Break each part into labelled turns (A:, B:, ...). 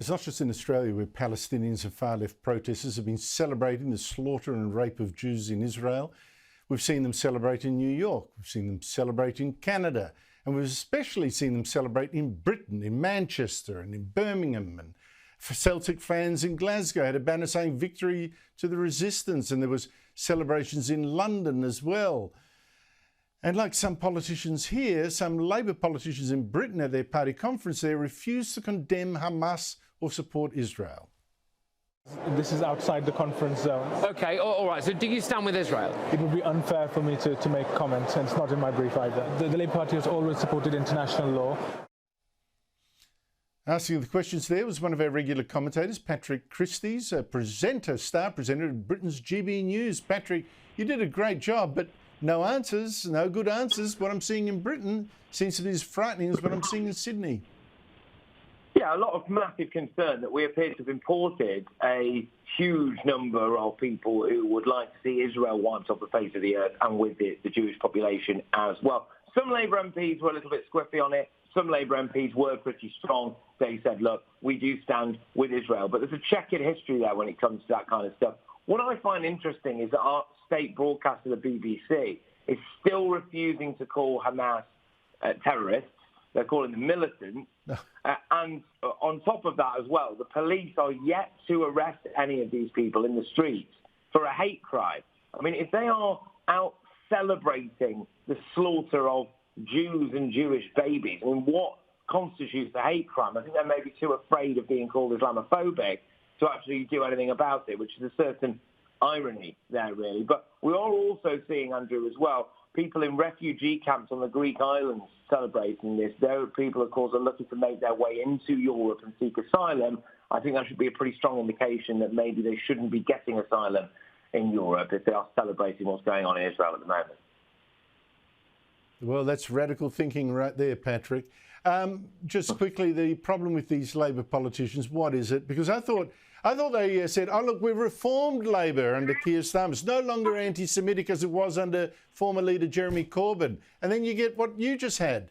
A: It's not just in Australia where Palestinians and far-left protesters have been celebrating the slaughter and rape of Jews in Israel. We've seen them celebrate in New York, we've seen them celebrate in Canada, and we've especially seen them celebrate in Britain, in Manchester and in Birmingham. And for Celtic fans in Glasgow had a banner saying victory to the resistance, and there was celebrations in London as well. And like some politicians here, some Labour politicians in Britain at their party conference, they refused to condemn Hamas or support Israel.
B: This is outside the conference zone.
C: OK, all right. So do you stand with Israel?
B: It would be unfair for me to make comments, and it's not in my brief either. The Labour Party has always supported international law.
A: Asking the questions there was one of our regular commentators, Patrick Christys, a star presenter at Britain's GB News. Patrick, you did a great job, but no answers, no good answers. What I'm seeing in Britain seems to be as frightening as what I'm seeing in Sydney.
D: Yeah, a lot of massive concern that we appear to have imported a huge number of people who would like to see Israel wiped off the face of the earth, and with it, the Jewish population as well. Some Labour MPs were a little bit squiffy on it. Some Labour MPs were pretty strong. They said, look, we do stand with Israel. But there's a checkered history there when it comes to that kind of stuff. What I find interesting is that our state broadcaster, the BBC, is still refusing to call Hamas terrorists. They're calling them militants. And on top of that as well, the police are yet to arrest any of these people in the streets for a hate crime. I mean, if they are out celebrating the slaughter of Jews and Jewish babies, I mean, what constitutes a hate crime? I think they're maybe too afraid of being called Islamophobic to actually do anything about it, which is a certain irony there, really. But we are also seeing, Andrew, as well, people in refugee camps on the Greek islands celebrating this. There, people, of course, are looking to make their way into Europe and seek asylum. I think that should be a pretty strong indication that maybe they shouldn't be getting asylum in Europe if they are celebrating what's going on in Israel at the moment.
A: Well, that's radical thinking right there, Patrick. Just quickly, the problem with these Labor politicians, what is it? Because I thought they said, oh, look, we've reformed Labor under Keir Starmer. It's no longer anti-Semitic as it was under former leader Jeremy Corbyn. And then you get what you just had.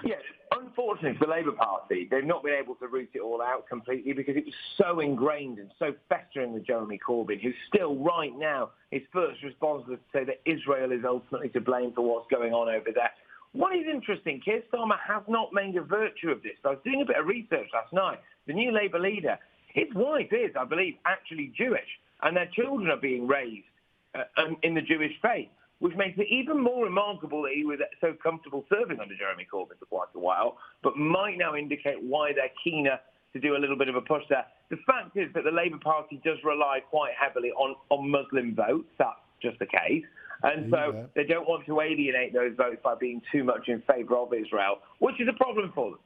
D: Yes, unfortunately for the Labour Party, they've not been able to root it all out completely because it was so ingrained and so festering with Jeremy Corbyn, who still right now, his first response was to say that Israel is ultimately to blame for what's going on over there. What is interesting, Keir Starmer has not made a virtue of this. I was doing a bit of research last night. The new Labour leader, his wife is, I believe, actually Jewish, and their children are being raised in the Jewish faith, which makes it even more remarkable that he was so comfortable serving under Jeremy Corbyn for quite a while, but might now indicate why they're keener to do a little bit of a push there. The fact is that the Labour Party does rely quite heavily on Muslim votes. That's just the case. And so they don't want to alienate those votes by being too much in favour of Israel, which is a problem for them.